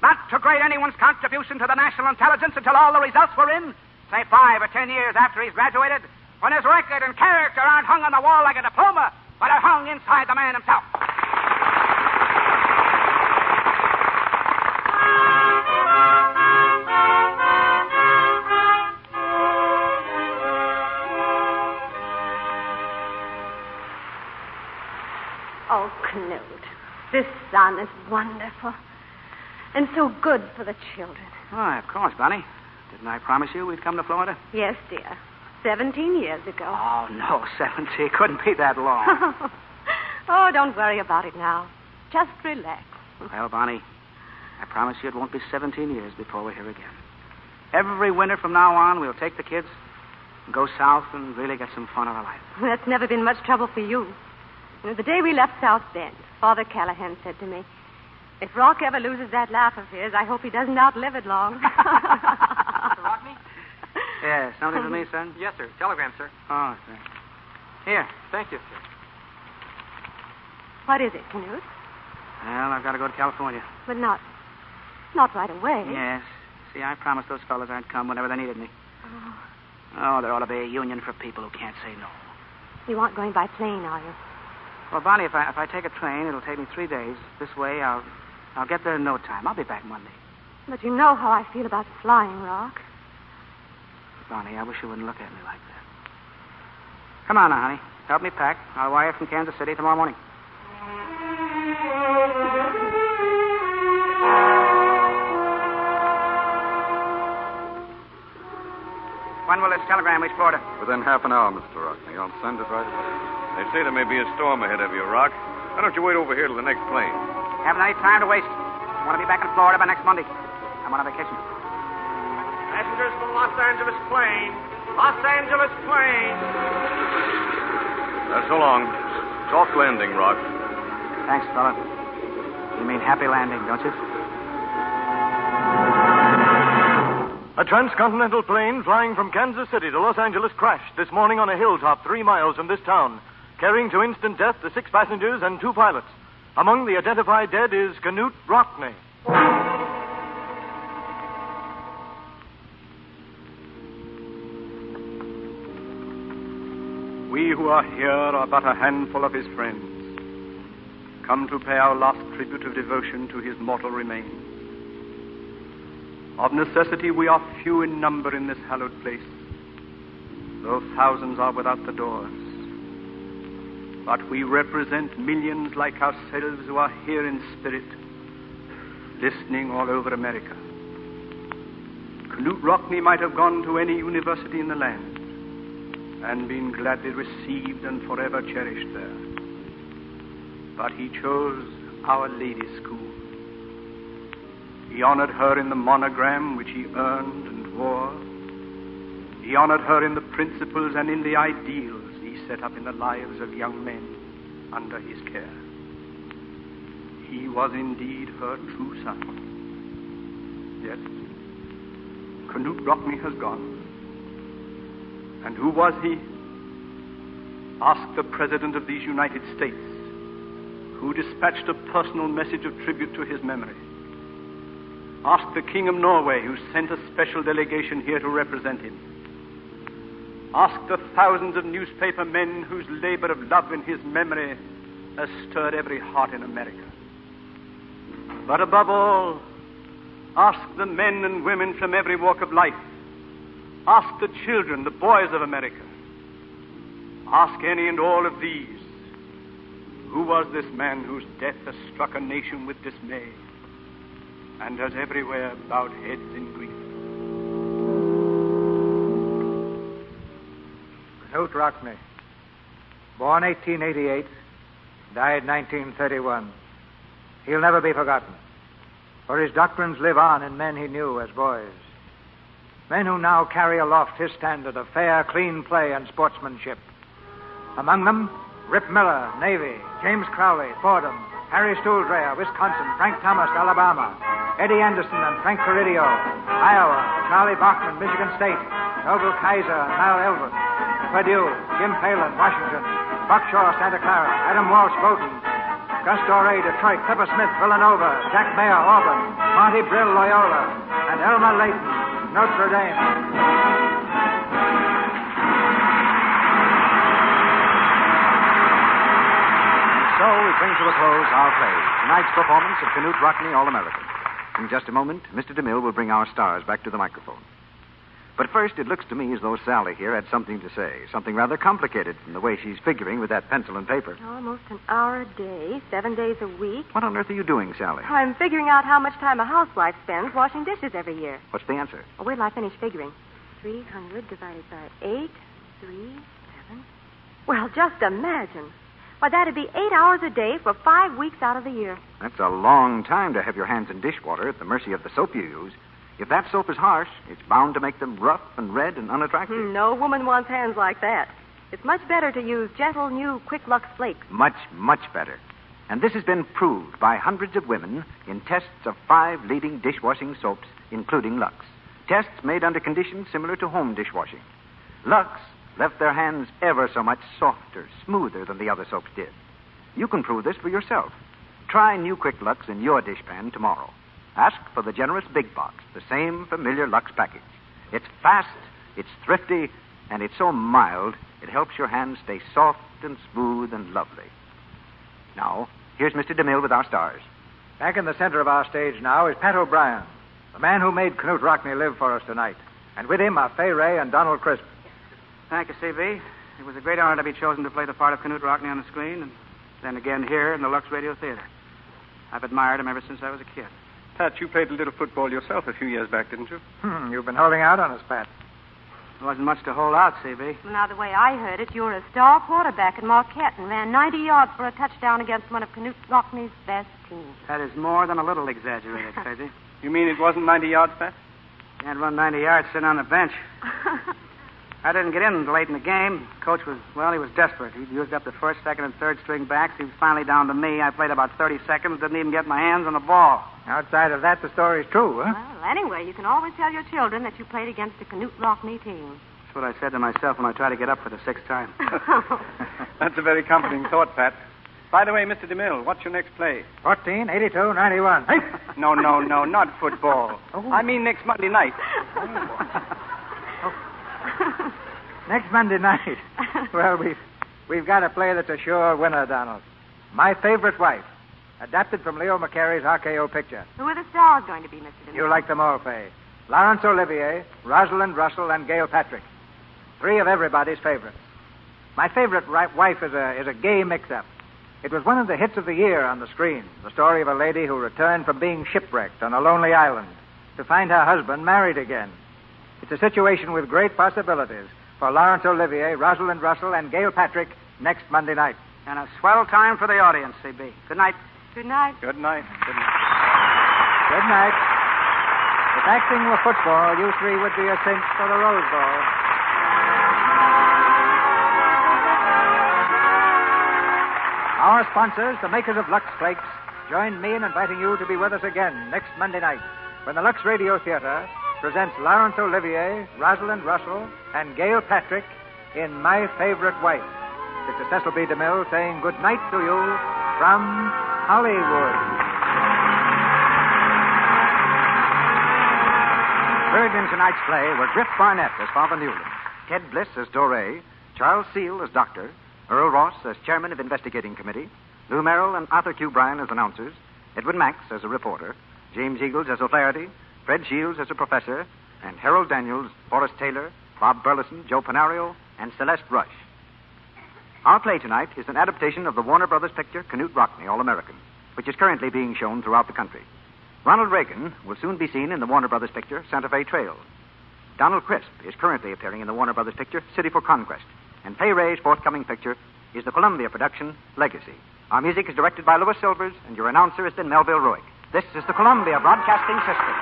not to grade anyone's contribution to the national intelligence until all the results were in? Say 5 or 10 years after he's graduated, when his record and character aren't hung on the wall like a diploma, but are hung inside the man himself. Oh, Knut, this sun is wonderful. And so good for the children. Why, of course, Bonnie. Didn't I promise you we'd come to Florida? Yes, dear. 17 years ago. Oh, no, 70. It couldn't be that long. Oh, don't worry about it now. Just relax. Well, Bonnie, I promise you it won't be 17 years before we're here again. Every winter from now on, we'll take the kids and go south and really get some fun of our life. That's never been much trouble for you. You know, the day we left South Bend, Father Callahan said to me, "If Rock ever loses that laugh of his, I hope he doesn't outlive it long." Mr. Rockney? Yes, something for me, son? Yes, sir. Telegram, sir. Oh, thanks. Here. Thank you, sir. What is it, Knut? Well, I've got to go to California. But not right away. Yes. See, I promised those fellas I'd come whenever they needed me. Oh. Oh, there ought to be a union for people who can't say no. You aren't going by plane, are you? Well, Bonnie, if I take a train, it'll take me 3 days. This way, I'll get there in no time. I'll be back Monday. But you know how I feel about flying, Rock. Bonnie, I wish you wouldn't look at me like that. Come on now, honey. Help me pack. I'll wire from Kansas City tomorrow morning. When will this telegram reach Florida? Within half an hour, Mr. Rockney. I'll send it right away. They say there may be a storm ahead of you, Rock. Why don't you wait over here till the next plane? Haven't any time to waste. I want to be back in Florida by next Monday. I'm on a vacation. Passengers from Los Angeles plane, Los Angeles Plains. So long. Soft landing, Rock. Thanks, fella. You mean happy landing, don't you? A transcontinental plane flying from Kansas City to Los Angeles crashed this morning on a hilltop 3 miles from this town, carrying to instant death the 6 passengers and 2 pilots. Among the identified dead is Knut Rockne. We who are here are but a handful of his friends, come to pay our last tribute of devotion to his mortal remains. Of necessity, we are few in number in this hallowed place, though thousands are without the doors. But we represent millions like ourselves who are here in spirit, listening all over America. Knut Rockne might have gone to any university in the land and been gladly received and forever cherished there. But he chose Our Lady School. He honored her in the monogram which he earned and wore. He honored her in the principles and in the ideals he set up in the lives of young men under his care. He was indeed her true son. Yes, Knut Rockne has gone. And who was he? Ask the President of these United States, who dispatched a personal message of tribute to his memory. Ask the King of Norway, who sent a special delegation here to represent him. Ask the thousands of newspaper men whose labor of love in his memory has stirred every heart in America. But above all, ask the men and women from every walk of life. Ask the children, the boys of America. Ask any and all of these. Who was this man whose death has struck a nation with dismay and has everywhere bowed heads in grief? Knut Rockne, born 1888, died 1931. He'll never be forgotten, for his doctrines live on in men he knew as boys. Men who now carry aloft his standard of fair, clean play and sportsmanship. Among them, Rip Miller, Navy, James Crowley, Fordham, Harry Stuhldreher, Wisconsin, Frank Thomas, Alabama, Eddie Anderson and Frank Corridio, Iowa, Charlie Bachman, Michigan State, Noble Kaiser and Niall Elwood, Purdue, Jim Phelan, Washington, Buck Shaw, Santa Clara, Adam Walsh, Bowdoin, Gus Doré, Detroit, Clipper Smith, Villanova, Jack Mayer, Auburn, Monty Brill, Loyola, and Elmer Layton, Notre Dame. So we bring to a close our play, tonight's performance of Knut Rockne, All-American. In just a moment, Mr. DeMille will bring our stars back to the microphone. But first, it looks to me as though Sally here had something to say, something rather complicated from the way she's figuring with that pencil and paper. Almost an hour a day, 7 days a week. What on earth are you doing, Sally? I'm figuring out how much time a housewife spends washing dishes every year. What's the answer? Oh, wait till I finish figuring. 300 divided by 8, 3, 7. Well, just imagine. Why, that'd be 8 hours a day for 5 weeks out of the year. That's a long time to have your hands in dishwater at the mercy of the soap you use. If that soap is harsh, it's bound to make them rough and red and unattractive. No woman wants hands like that. It's much better to use gentle, new Quick Lux Flakes. Much, much better. And this has been proved by hundreds of women in tests of 5 leading dishwashing soaps, including Lux. Tests made under conditions similar to home dishwashing. Lux left their hands ever so much softer, smoother than the other soaps did. You can prove this for yourself. Try new Quick Lux in your dishpan tomorrow. Ask for the generous big box, the same familiar Lux package. It's fast, it's thrifty, and it's so mild, it helps your hands stay soft and smooth and lovely. Now, here's Mr. DeMille with our stars. Back in the center of our stage now is Pat O'Brien, the man who made Knut Rockne live for us tonight. And with him are Fay Ray and Donald Crisp. Thank you, C.B. It was a great honor to be chosen to play the part of Knut Rockne on the screen, and then again here in the Lux Radio Theater. I've admired him ever since I was a kid. Pat, you played a little football yourself a few years back, didn't you? You've been holding out on us, Pat. There wasn't much to hold out, C.B. Well, now, the way I heard it, you were a star quarterback in Marquette and ran 90 yards for a touchdown against one of Knut Rockne's best teams. That is more than a little exaggerated, Crazy. You mean it wasn't 90 yards, Pat? Can't run 90 yards sitting on the bench. I didn't get in until late in the game. Coach was, he was desperate. He'd used up the first, second, and third string backs. He was finally down to me. I played about 30 seconds, didn't even get my hands on the ball. Outside of that, the story's true, huh? Well, anyway, you can always tell your children that you played against a Canute Rockney team. That's what I said to myself when I tried to get up for the sixth time. That's a very comforting thought, Pat. By the way, Mr. DeMille, what's your next play? 14, 82, 91. Hey! No, not football. Oh. I mean next Monday night. Next Monday night. Well, we've got a play that's a sure winner, Donald. My Favorite Wife, adapted from Leo McCarey's RKO picture. Who are the stars going to be, Mr. DeMille? You like them all, Fay. Laurence Olivier, Rosalind Russell, and Gail Patrick. 3 of everybody's favorites. My Favorite Wife is a gay mix-up. It was one of the hits of the year on the screen, the story of a lady who returned from being shipwrecked on a lonely island to find her husband married again. It's a situation with great possibilities for Laurence Olivier, Rosalind Russell, and Gail Patrick next Monday night. And a swell time for the audience, CB. Good night. Good night. Good night. Good night. Good night. If acting were football, you 3 would be a cinch for the Rose Bowl. Our sponsors, the makers of Lux Flakes, join me in inviting you to be with us again next Monday night when the Lux Radio Theater presents Laurence Olivier, Rosalind Russell, and Gail Patrick in My Favorite Wife. This is Cecil B. DeMille saying good night to you from Hollywood. Heard in tonight's play were Griff Barnett as Father Newland, Ted Bliss as Doré, Charles Seal as Doctor, Earl Ross as Chairman of Investigating Committee, Lou Merrill and Arthur Q. Bryan as announcers, Edwin Max as a reporter, James Eagles as O'Flaherty, Fred Shields as a professor, and Harold Daniels, Forrest Taylor, Bob Burleson, Joe Penario, and Celeste Rush. Our play tonight is an adaptation of the Warner Brothers picture Canute Rockney, All-American, which is currently being shown throughout the country. Ronald Reagan will soon be seen in the Warner Brothers picture Santa Fe Trail. Donald Crisp is currently appearing in the Warner Brothers picture City for Conquest. And Fay Ray's forthcoming picture is the Columbia production, Legacy. Our music is directed by Louis Silvers, and your announcer has been Melville Ruick. This is the Columbia Broadcasting System.